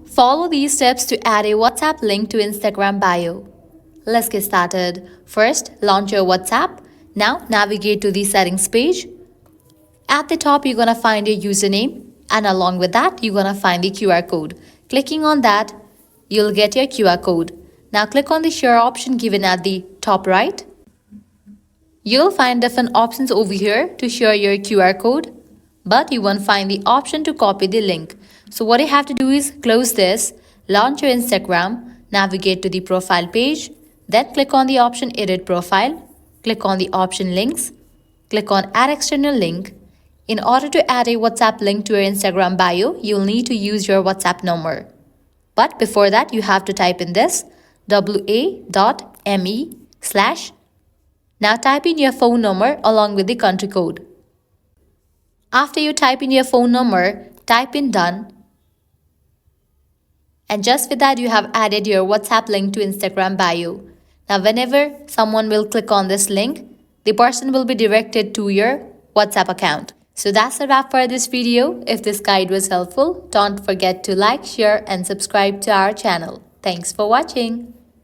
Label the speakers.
Speaker 1: Follow these steps to add a WhatsApp link to Instagram bio. Let's get started. First, launch your WhatsApp. Now, navigate to the settings page. At the top, you're going to find your username, and along with that, you're going to find the QR code. Clicking on that, you'll get your QR code. Now, click on the share option given at the top right. You'll find different options over here to share your QR code, but you won't find the option to copy the link. So what you have to do is close this, launch your Instagram, navigate to the profile page, then click on the option edit profile, click on the option links, click on add external link. In order to add a WhatsApp link to your Instagram bio, you'll need to use your WhatsApp number. But before that, you have to type in this wa.me/. Now type in your phone number along with the country code. After you type in your phone number, type in done. And just with that, you have added your WhatsApp link to Instagram bio. Now whenever someone will click on this link, the person will be directed to your WhatsApp account. So that's a wrap for this video. If this guide was helpful, don't forget to like, share and subscribe to our channel. Thanks for watching.